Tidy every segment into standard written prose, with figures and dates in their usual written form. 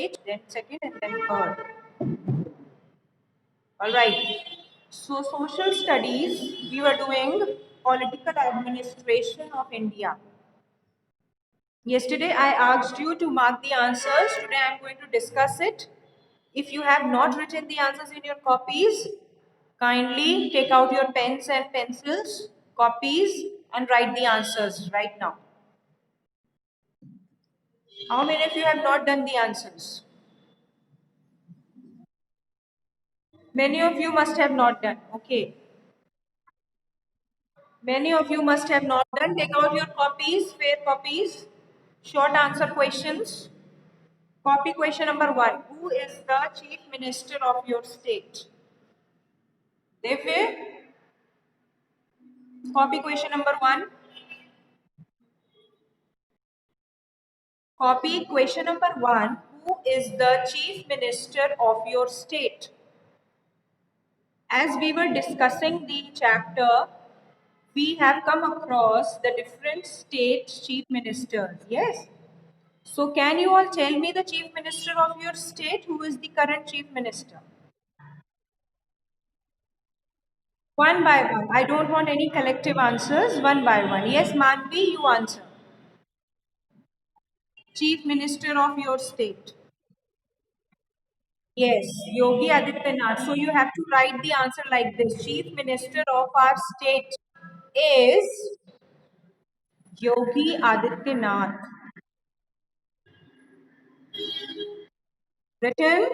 page, then second, and then third. All right. So social studies, we were doing political administration of India. Yesterday I asked you to mark the answers. Today I am going to discuss it. If you have not written the answers in your copies, kindly take out your pens and pencils, copies, and write the answers right now. How many of you have not done the answers? Many of you must have not done. Okay. Many of you must have not done. Take out your copies, fair copies, short answer questions. Copy question number 1. Who is the chief minister of your state? Devve, copy question number 1. Copy question number 1. Who is the chief minister of your state? As we were discussing the chapter, we have come across the different state chief ministers. Yes. So can you all tell me the chief minister of your state? Who is the current chief minister? One by one. I don't want any collective answers. One by one. Yes, Manvi, you answer. Chief minister of your state. Yes, Yogi Adityanath. So you have to write the answer like this. Chief minister of our state is Yogi Adityanath. Written?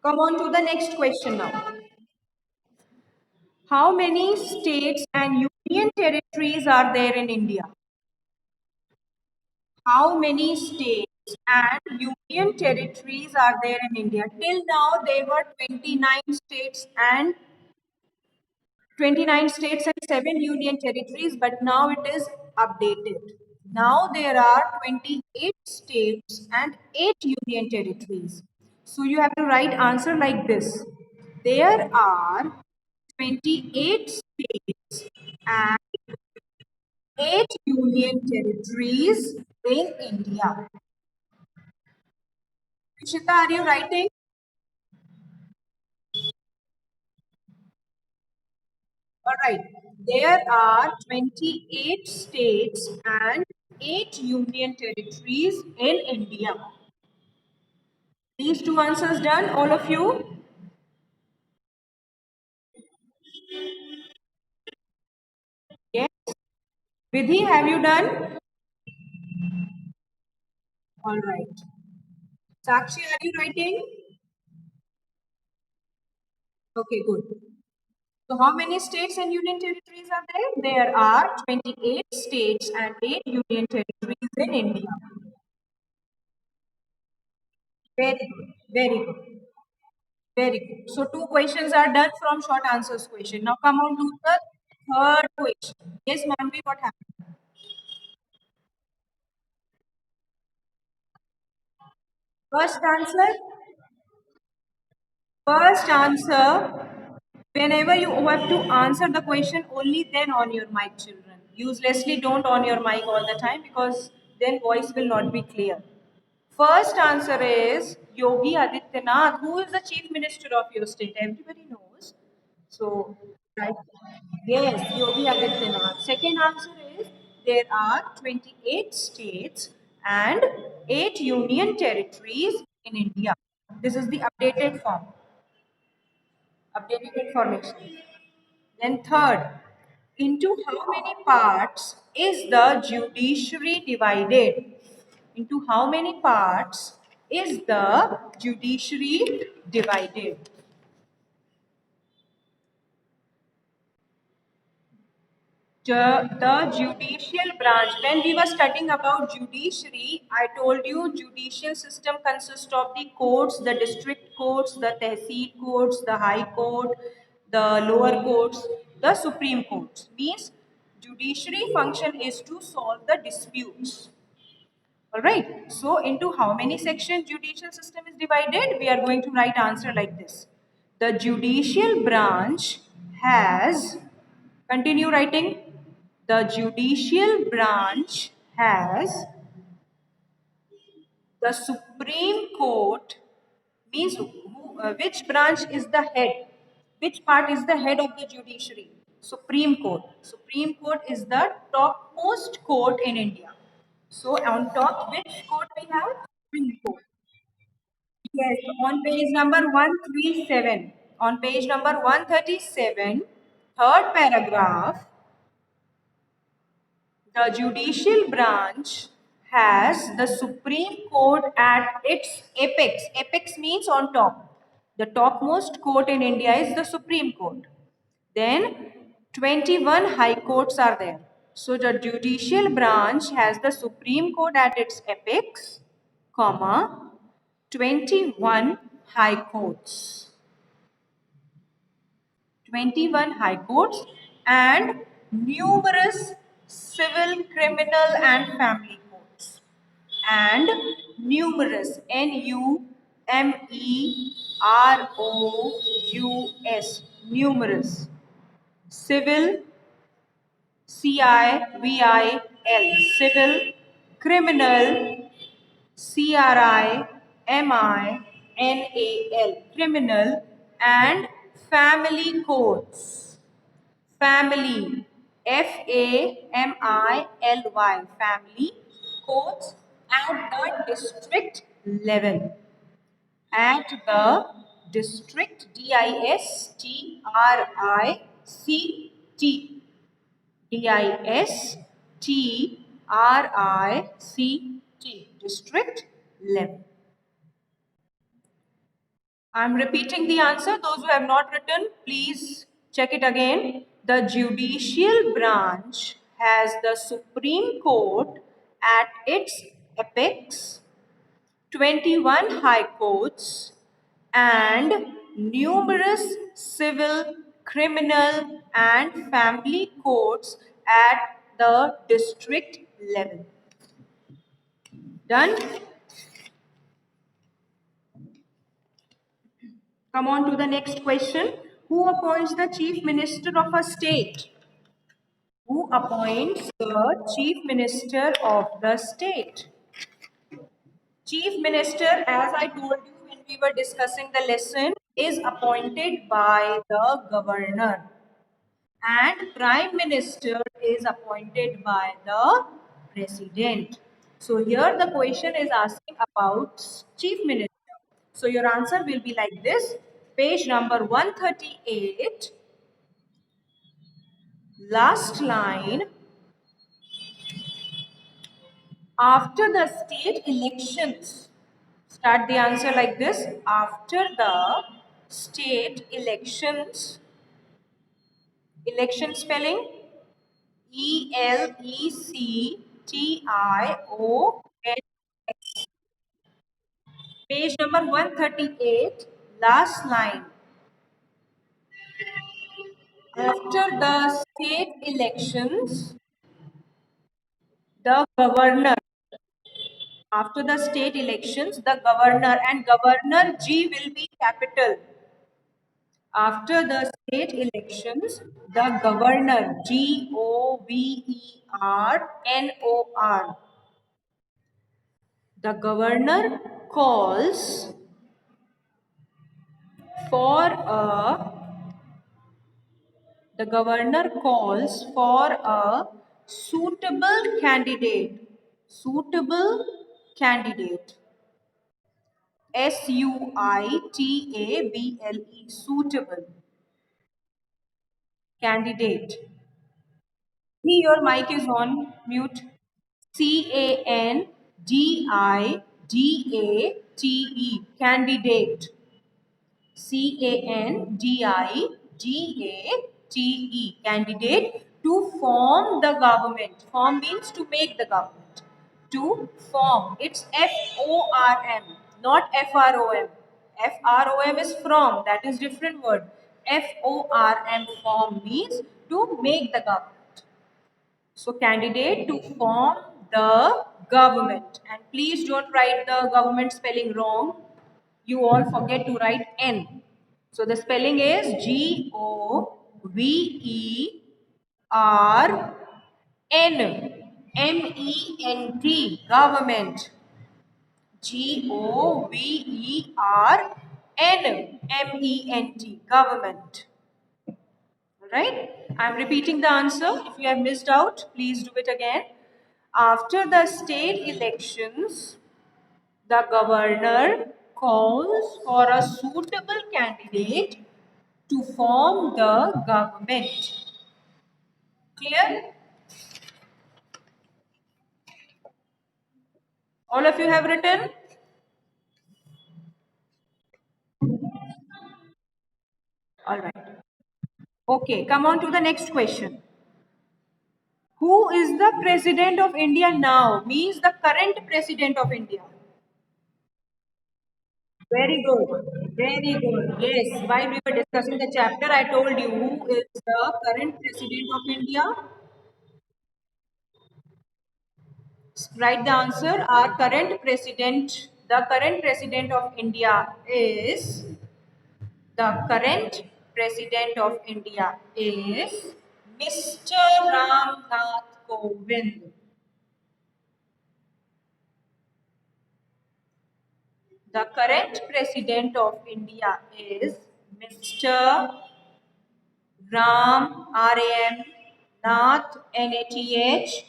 Come on to the next question now. How many states and union territories are there in India? How many states and union territories are there in India? Till now, there were 29 states and 7 union territories, but now it is updated. Now there are 28 states and 8 union territories. So you have to write answer like this. There are 28 states and 8 union territories in India. Ishita, are you writing? All right. There are 28 states and 8 union territories in India. These two answers done, all of you? Yes. Vidhi, have you done? All right. Sakshi, are you writing? Okay, good. So how many states and union territories are there? There are 28 states and 8 union territories in India. Very good. Very good. Very good. So two questions are done from short answers question. Now come on to the third question. Yes, Manvi, what happened? First answer. First answer. Whenever you have to answer the question, only then on your mic, children. Uselessly don't on your mic all the time because then voice will not be clear. First answer is Yogi Adityanath. Who is the chief minister of your state? Everybody knows. So, right. Yes, Yogi Adityanath. Second answer is there are 28 states and 8 union territories in India. This is the updated form, updated information. Then third, into how many parts is the judiciary divided? Into how many parts is the judiciary divided? The judicial branch. When we were studying about judiciary, I told you judicial system consists of the courts, the district courts, the tehsil courts, the high court, the lower courts, the supreme courts. Means judiciary function is to solve the disputes. All right. So into how many sections judicial system is divided? We are going to write answer like this. The judicial branch has, continue writing. The judicial branch has the Supreme Court which branch is the head? Which part is the head of the judiciary? Supreme Court. Supreme Court is the topmost court in India. So on top, which court we have? Supreme Court. Yes, on page number 137. On page number 137, third paragraph, the judicial branch has the Supreme Court at its apex. Apex means on top. The topmost court in India is the Supreme Court. Then 21 high courts are there. So the judicial branch has the Supreme Court at its apex, comma, 21 high courts. 21 high courts and numerous civil, criminal and family courts. And numerous, Numerous, numerous, civil, CIVIL, civil, criminal, CRIMINAL, criminal, and family courts. Family, FAMILY, family courts at the district level. At the district, DISTRICT, district level. I'm repeating the answer. Those who have not written, please check it again. The judicial branch has the Supreme Court at its apex, 21 high courts, and numerous civil, criminal, and family courts at the district level. Done? Come on to the next question. Who appoints the chief minister of a state? Who appoints the chief minister of the state? Chief minister, as I told you when we were discussing the lesson, is appointed by the governor. And prime minister is appointed by the president. So here the question is asking about chief minister. So your answer will be like this. Page number 138. Last line. After the state elections. Start the answer like this. After the state elections. Election spelling. ELECTION. Page number 138, last line. After the state elections, the governor, after the state elections, the governor, and governor G will be capital. After the state elections, the governor, GOVERNOR, the governor calls for a the governor calls for a suitable candidate. Suitable candidate. SUITABLE. Suitable candidate. Your mic is on mute. CANDIDATE. Candidate. CANDIDATE, candidate, to form the government. Form means to make the government. To form. It's FORM, not FROM. FROM is from, that is different word. FORM, form, means to make the government. So candidate to form the government. And please don't write the government spelling wrong. You all forget to write N. So the spelling is GOVERNMENT. GOVERNMENT. Government, government. Right? I'm repeating the answer. If you have missed out, please do it again. After the state elections, the governor calls for a suitable candidate to form the government. Clear? All of you have written? All right. Okay, come on to the next question. Who is the president of India now? Means the current president of India. Very good. Very good. Yes, while we were discussing the chapter, I told you who is the current president of India. Write the answer. The current president of India is the current president of India is Mr. Ram Nath Kovind. The current president of India is Mr. Ram, R-A-M, Nath, N-A-T-H,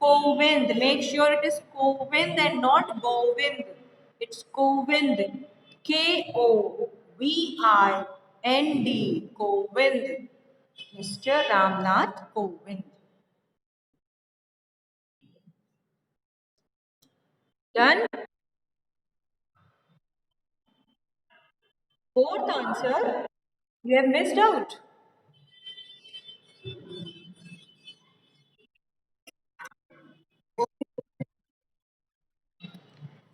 Kovind. Make sure it is Kovind and not Govind. It's Kovind. Kovind. Kovind. Mr. Ramnath Kovind. Done? Fourth answer, you have missed out.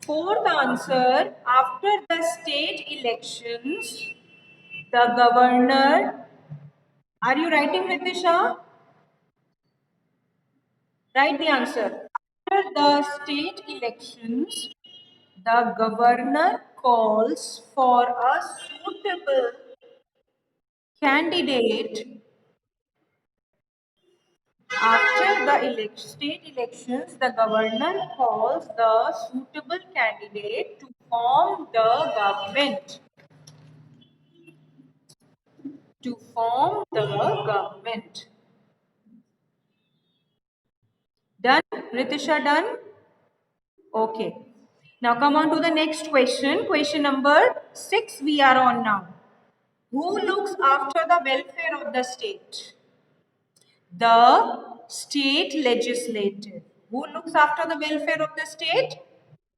Fourth answer, after the state elections, the governor. Are you writing, Ritisha? Write the answer. After the state elections, the governor calls for a suitable candidate. After the state elections, the governor calls the suitable candidate to form the government. To form the government. Done? Ritisha, done? Okay. Now come on to the next question. Question number 6 we are on now. Who looks after the welfare of the state? The state legislative. Who looks after the welfare of the state?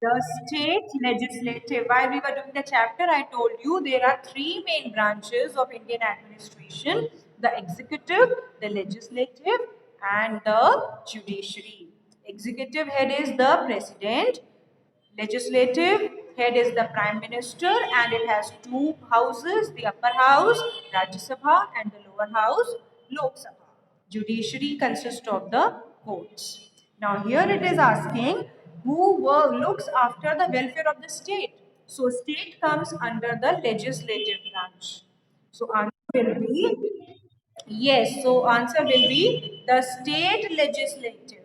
The state legislative. While we were doing the chapter, I told you there are three main branches of Indian administration: the executive, the legislative, and the judiciary. Executive head is the president, legislative head is the prime minister, and it has two houses: the upper house, Rajya Sabha, and the lower house, Lok Sabha. Judiciary consists of the courts. Now here it is asking looks after the welfare of the state. So state comes under the legislative branch. So answer will be yes. So answer will be the state legislative.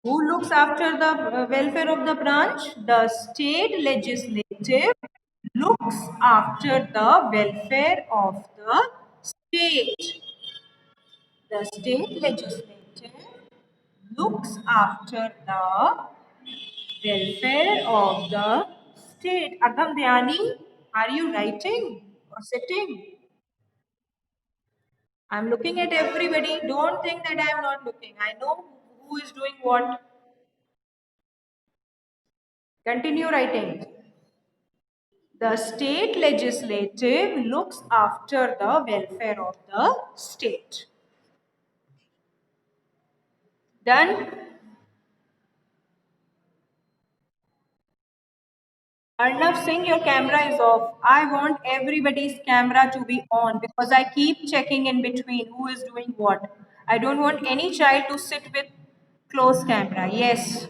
Who looks after the welfare of the branch? The state legislative looks after the welfare of the state. The state legislative looks after the welfare of the state. Agam Dhyani, are you writing or sitting? I'm looking at everybody. Don't think that I am not looking. I know who is doing what. Continue writing. The state legislative looks after the welfare of the state. Done? Arnav Singh, your camera is off. I want everybody's camera to be on because I keep checking in between who is doing what. I don't want any child to sit with closed camera. Yes.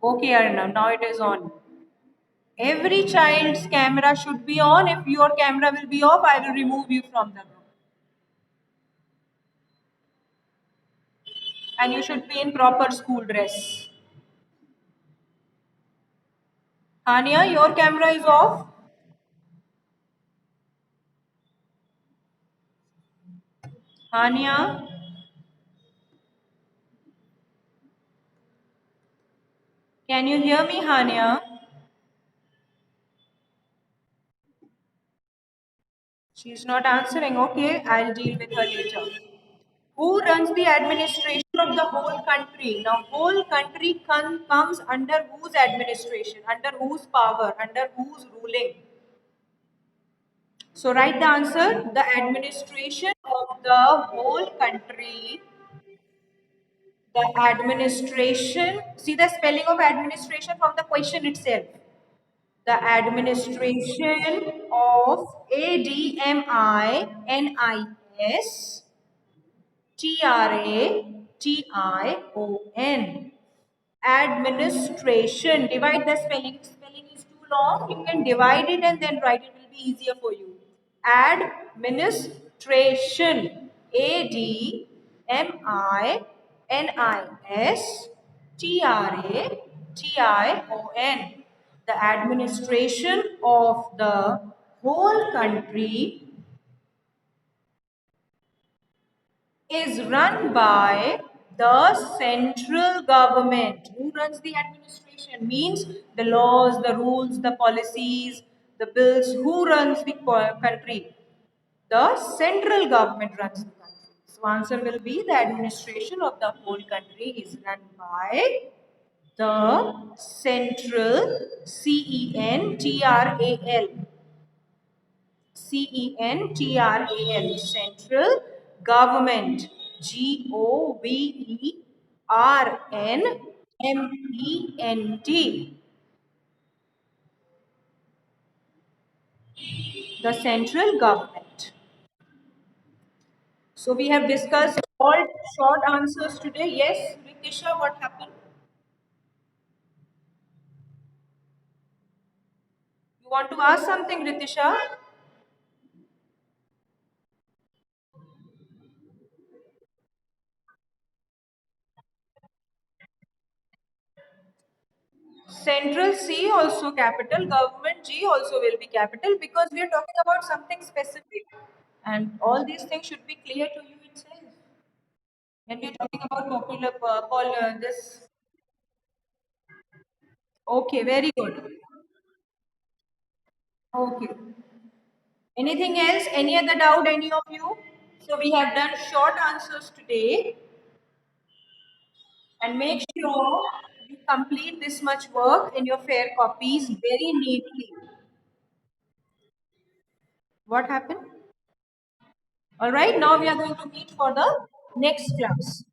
Okay, Arnav, now it is on. Every child's camera should be on. If your camera will be off, I will remove you from the group. And you should be in proper school dress. Hania, your camera is off. Hania, can you hear me, Hania? She's not answering. Okay, I'll deal with her later. Who runs the administration of the whole country? Now, whole country comes under whose administration? Under whose power? Under whose ruling? So, write the answer. The administration of the whole country. The administration. See the spelling of administration from the question itself. The administration of ADMINIS TRATION. Administration. Divide the spelling. If spelling is too long, you can divide it and then write. It will be easier for you. Administration. ADMINISTRATION. The administration of the whole country is run by the central government. Who runs the administration? Means the laws, the rules, the policies, the bills. Who runs the country? The central government runs the country. So answer will be the administration of the whole country is run by the central CENTRAL. CENTRAL, central government. GOVERNMENT, the central government. So we have discussed all short answers today. Yes, Ritisha, what happened? You want to ask something, Ritisha? Central C also capital, government G also will be capital because we are talking about something specific. And all these things should be clear to you itself. When we are talking about popular, this. Okay, very good. Okay. Anything else? Any other doubt, any of you? So we have done short answers today and make sure you complete this much work in your fair copies very neatly. What happened? All right, now we are going to meet for the next class.